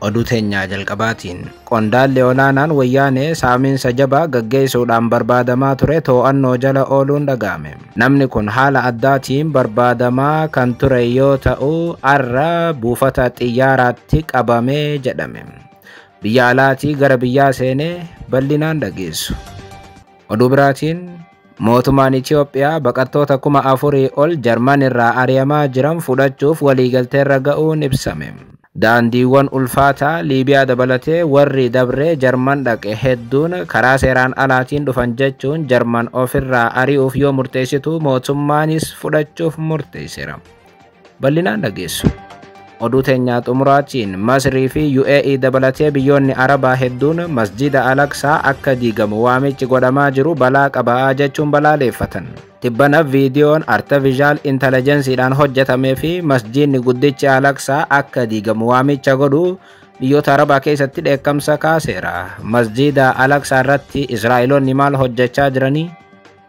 oduu teenyaa jalqabaatiin qondaalli olaanaan wayyaanee saamiinsa jabaa gaggeessuudhaan barbaadamaa ture to'annoo jala ooluun dhaga'ame. Namni kun haala addaatiin barbaadamaa kan ture yoo ta'u har'a buufata xiyyaaraatti qabamee jedhame. Biyya alaatii gara biyyaa seenee bal'inaan dhageessu. Oduu biraatiin mootummaan Itoophiyaa baqattoota 4,000 ol Jarman irraa ari'amaa jiran fudhachuuf waliigalteerra ga'uun ibsame. Daandiiwwan ulfaataa Liibiyaa dabalatee warri dabree Jarman dhaqe hedduun karaa seeraan alaatiin dhufan jechuun Jarman ofirraa ari'uuf yoo murteessitu mootummaanis fudhachuuf murteesseera. Bal'inaan dhageessu. Oduu teenyaa xumuraatiin Masrii fi UAE dabalatee biyyoonni Arabaa hedduun masjida Al-Aqsaa akka diigamu waamichi godhamaa jiru balaa qabaa jechuun balaaleeffatan. Tibbana viidiyoon artificial intelligenceedhaan hojjetamee fi masjidni guddichi Al-Aqsaa akka diigamu waamicha godhu biyyoota Arabaa keessatti dheekkamsa kaaseera. Masjida Al-Aqsaa irratti Israa'eloonni maal hojjechaa jiranii?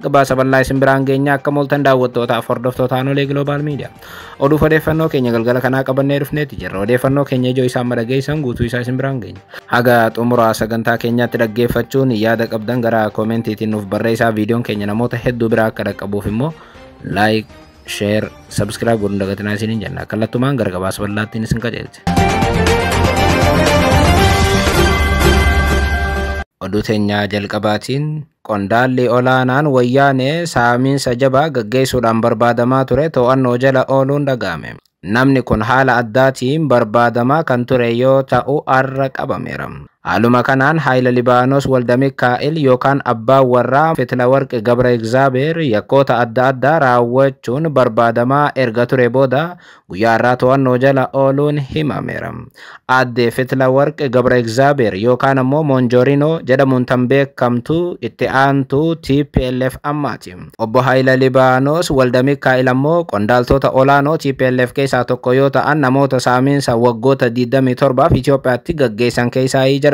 Gabaasa bal'aa isin biraan geenya akka mooltan daawwattootaaf hordoftoota Anolee Global Media. Oduu odeeffannoo keenya galgala kanaa qabannee dhufneeti jirra. Odeeffannoo keenya ijoo isaan madhageessan guutuu isaa isin biraan geenya. Haga xumuraa sagantaa keenyaatti dhaggeeffachuun yaada qabdan gara koomentiitiin nuuf barreessaa. Viidiyoon keenya namoota hedduu biraa akka dhaqqabuuf immoo like, share, subscribe godhuun dagatinaa isiniin jenna. Kallattumaan gara gabaasa bal'aattiin isin qajeelche. Oduu teenyaa jalqabaatiin qondaalli olaanaan wayyaanee saamiinsa jabaa gaggeessuudhaan barbaadamaa ture to'annoo jala ooluun dhaga'ame. Namni kun haala addaatiin barbaadamaa kan ture yoo ta'u har'a qabameera. Haaluma kanaan Haayila Libaanos Walda Mikaa'el yookaan abbaan warraa Fitlawarqi Gabra Egzaabeer yakkoota adda addaa raawwachuun barbaadamaa erga ture booda guyyaa irraa to'annoo jala ooluun himameera. Aadde Fitlawarqi Gabra Egzaabeer yookaan ammoo Monjoorino jedhamuun tan beekamtu itti aantuu TPLF ammaati. Obbo Haayila Libaanos Walda Mikaa'el ammoo qondaaltota olaanoo TPLF keessaa tokko yoo ta'an namoota saamiinsa waggoota 27 Itoophiyaatti gaggeessan keessaa jedhama.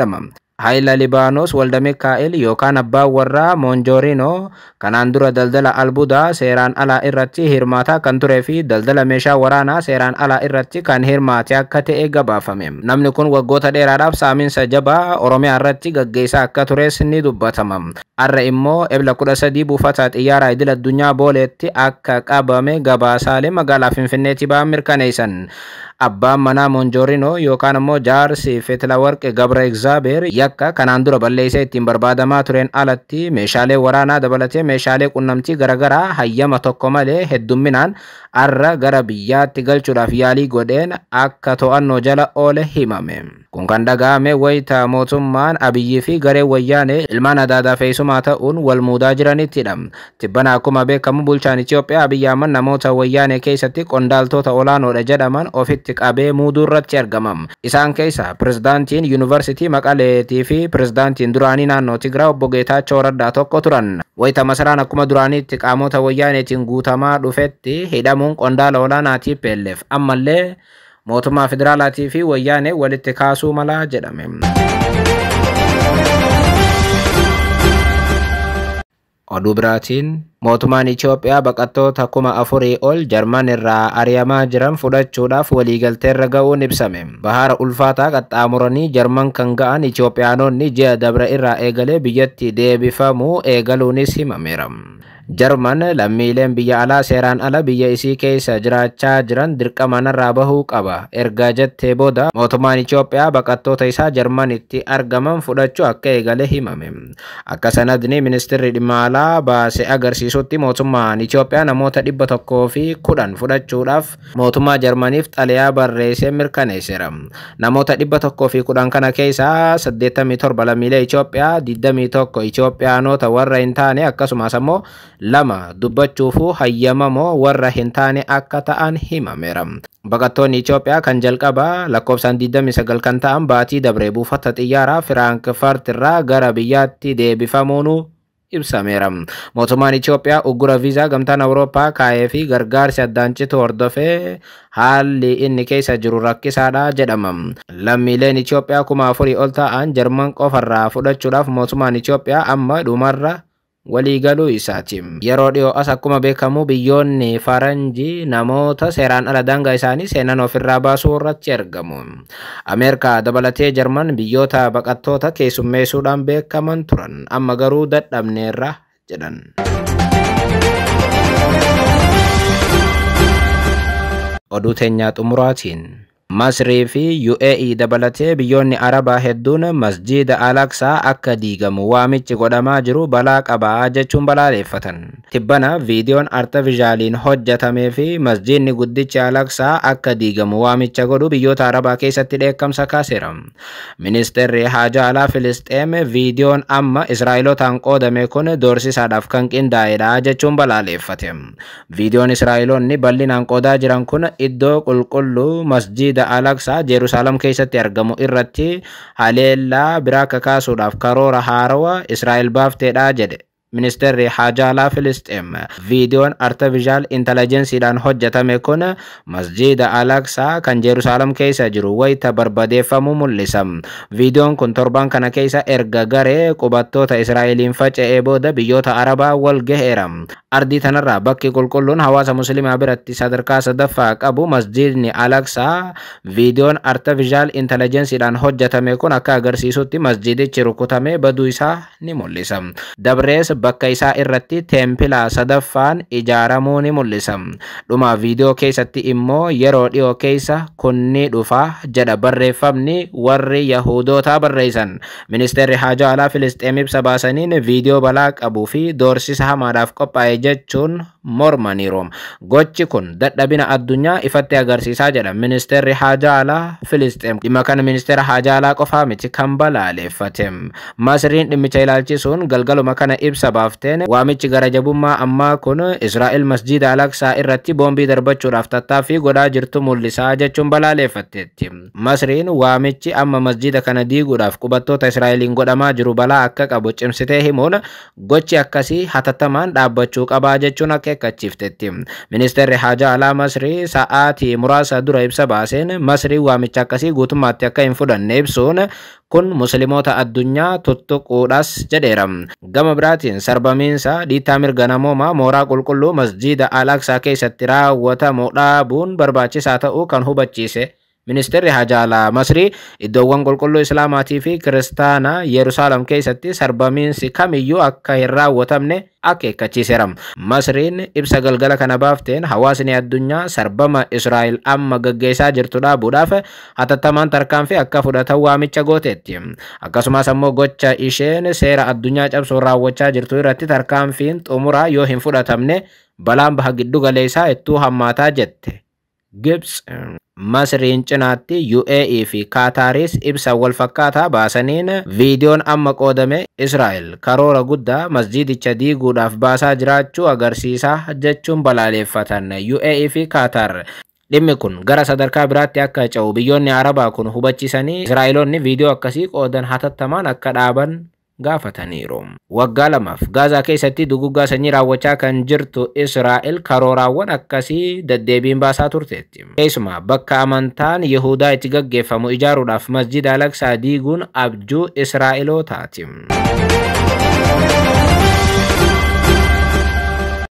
Haayila Libaanos Walda Mikaa'el yookaan abbaan warraa Monjoorino kanaan dura daldala albuudaa seeraan alaa irratti hirmaataa kan turee fi daldala meeshaa waraanaa seeraan alaa irratti kan hirmaate akka ta'e gabaafame. Namni kun waggoota dheeraadhaaf saamiinsa jabaa Oromiyaa irratti gaggeessaa akka tures ni dubbatama. Har'a immoo ebla 13 buufata xiyyaaraa idil addunyaa Booleetti akka qabame gabaasaalee magaalaa Finfinneetti ba'an mirkaneessan. Abbaan manaa Monjoorino yookaan ammoo jaarsi Fitlawarqi Gabra Egzaabeer yakka kanaan dura balleessee ittiin barbaadamaa tureen alatti meeshaalee waraanaa dabalatee meeshaalee qunnamtii garaagaraa hayyama tokko malee heddumminaan har'a gara biyyaatti galchuudhaaf yaalii godheen akka to'annoo jala oole himame. Kun kan dhaga'ame wayita mootummaan Abiyyii fi garee wayyaanee ilmaan adaadaa fe'isumaa ta'uun wal muudaa jiranittidha. Tibbana akkuma beekamu bulchaan Itoophiyaa Abiyyi Ahmad namoota wayyaanee keessatti qondaaltota olaanoodha jedhaman ofitti qabee muuduu irratti argamam. Isaan keessa pirezidaantiin Yuunivarsiitii Maqaleetii fi pirezidaantiin duraanii naannoo Tigraay obbo Geetaachoo Raddaa tokko turan. Wayita masaraan akkuma duraaniitti qaamota wayyaaneetiin guutamaa dhufetti hidhamuun qondaala olaanaa TPLF ammallee mootummaa federaalaatii fi wayyaanee walitti kaasuu malaa jedhame. Oduu biraatiin mootummaan Itoophiyaa baqattoota 4,000 ol Jarman irraa ari'amaa jiran fudhachuudhaaf waliigalteerra ga'uun ibsame. Bahaara ulfaataa qaxxaamuranii Jarman kan ga'an Itoophiyaanonni ji'a dabre irraa eegalee biyyatti deebifamuu eegaluunis himameera. Jarman lammiileen biyya alaa seeraan ala biyya isii keessa jiraachaa jiran dirqama irraa bahuu qaba. Erga jettee booda mootummaan Itoophiyaa baqattoota isaa Jarmanitti argaman fudhachuu akka eegale himame. Akka sanadni ministeerri dhimma alaa baase agarsiisutti mootummaan Itoophiyaa namoota 110 fudhachuudhaaf mootummaa Jarmaniif xalayaa barreessee mirkaneesseera. Namoota 110 kana keessaa 87 lammiilee Itoophiyaa, 21 Itoophiyaanota warra hin taane akkasumas ammoo 2 dubbachuufu hayyamamoo warra hin taane akka ta'an himameera. Baqattoonni Itoophiyaa kan jalqaba lakkoofsaan 29 kan ta'an baatii dabree buufata xiyyaaraa Firaankfurt irraa gara biyyaatti deebifamuun ibsameera. Mootummaan Itoophiyaa uggura viizaa gamtaan Awurooppaa kaa'ee fi gargaarsi addaan citu hordofee haalli inni keessa jiru rakkisaadha jedhama. Lammiileen Itoophiyaa 4,000 ol ta'an Jarman qofarraa fudhachuudhaaf mootummaan Itoophiyaa amma dhumarra waliigaluu isaati. Yeroo dhiyoo as akkuma beekamu biyyoonni faranjii namoota seeraan ala daangaa isaanii seenan ofirraa baasuu irratti argamu. Ameerikaa dabalatee Jarman biyyoota baqattoota keessummeessuudhaan beekaman turan. Amma garuu dadhabneerra jedhan. Oduu teenyaa xumuraatiin. Masrii fi UAE dabalatee biyyoonni Arabaa hedduun masjiida Al-Aqsaa akka diigamu waamichi godhamaa jiru balaa qabaa jechuun balaaleffatan. Tibbana viidiyoon artifiishaaliin hojjetamee fi masjiidni guddichi Al-Aqsaa akka diigamu waamicha godhu biyyoota Arabaa keessatti dheekkamsa kaaseera. Ministeerri Haajaa Alaa Filisxeem viidiyoon amma Israa'elotaan qoodame kun doorsisaadhaaf kan qindaa'edha jechuun balaaleffate. Viidiyoon Israa'eloonni bal'inaan qoodaa jiran kun iddoo qulqulluu masjiida Al-Aqsaa Jerusalem keessatti argamu irratti haleellaa biraa kakaasuudhaaf karoora haarawaa Israa'el baafteedha jedhe. Ministeerri Haajaa Alaa Filisxeem viidiyoon artifiishaal intelligensiidhaan hojjetame kun masjiida Al-Aqsaa kan Jerusalem keessa jiru wayita barbadeeffamuu mul'isa. Viidiyoon kun torban kana keessa erga garee qubattoota Israa'eliin faca'ee booda biyyoota Arabaa wal gaheera. Ardii tanarraa bakki qulqulluun hawaasa musliimaa biratti sadarkaa sadaffaa qabu masjiidni Al-Aqsaa viidiyoon artifiishaal intelligensiidhaan hojjetame kun akka agarsiisutti masjiidichi rukutamee baduu isaa ni mul'isa. Dabrees bakka isaa irratti teempila sadaffaan ijaaramuu ni mul'isa. Dhuma viidiyoo keessatti immoo yeroo dhiyoo keessa kunni dhufa jedha barreeffamni warri Yahudootaa barreessan. Ministeerri Haajaa Alaa Filisxeem ibsa baasaniin viidiyoo balaa qabuu fi doorsisa hamaadhaaf qophaa'e jechuun mormaniiru. Gochi kun dadhabina addunyaa ifatti agarsiisaa jedha Ministeerri Haajaa Alaa Filisxeem. Dhimma kana Ministeera Haajaa Alaa qofaa miti kan balaaleffate. Masriin dhimmicha ilaalchisuun galgaluma kana ibsa baafteen waamichi gara jabummaa ammaa kun Israa'el masjiida Al-Aqsaa irratti boombii darbachuudhaaf tattaaffii godhaa jirtu mul'isaa jechuun balaaleffatteetti. Masriin waamichi amma masjiida kana diiguudhaaf qubattoota Israa'eliin godhamaa jiru balaa akka qabu cimsitee himuun gochi akkasii hatattamaan dhaabbachuu qabaa jechuun akeekkachiifteetti. Ministeerri Haajaa Alaa Masrii sa'aatii muraasa dura ibsa baaseen Masriin waamicha akkasii guutummaatti akka hin fudhanne ibsuun kun musliimoota addunyaa tuttuquudhas jedheera. Gama biraatiin sarbamiinsa dhiittaa mirga namoomaa mooraa qulqulluu masjiida Al-Aqsaa keessatti raawwatamu dhaabuun barbaachisaa ta'uu kan hubachiise Ministeerri Haajaa Alaa Masrii iddoowwan qulqulluu Islaamaatii fi Kiristaanaa Yerusaalem keessatti sarbamiinsi kamiyyuu akka hin raawwatamne akeekkachiiseera. Masriin ibsa galgala kana baafteen hawaasni addunyaa sarbama Israa'el amma gaggeessaa jirtu dhaabuudhaaf hatattamaan tarkaanfii akka fudhatan waamicha gooteetti. Akkasumas ammoo gocha isheen seera addunyaa cabsuun raawwachaa jirtu irratti tarkaanfiin xumuraa yoo hin fudhatamne balaan baha giddu galeessaa ittuu hammaataa jette. Gibs Masriin cinaatti UAE fi Qaataaris ibsa wal fakkaataa baasaniin viidiyoon amma qoodame Israa'el karoora guddaa masjiidicha diiguudhaaf baasaa jiraachuu agarsiisa jechuun balaaleffatan. UAE fi Qaataar dhimmi kun gara sadarkaa biraatti akka ce'u biyyoonni Arabaa kun hubachiisanii Israa'eloonni viidiyoo akkasii qoodan hatattamaan akka dhaaban gaafataniiru. Waggaa lamaaf Gaazaa keessatti duguggaa sanyii raawwachaa kan jirtu Israa'el karooraawwan akkasii deddeebiin baasaa turteetti. Keessumaa bakka amantaan Yihuudaa itti gaggeeffamu ijaaruudhaaf masjiida Al-Aqsaa diiguun abjuu Israa'elootaati.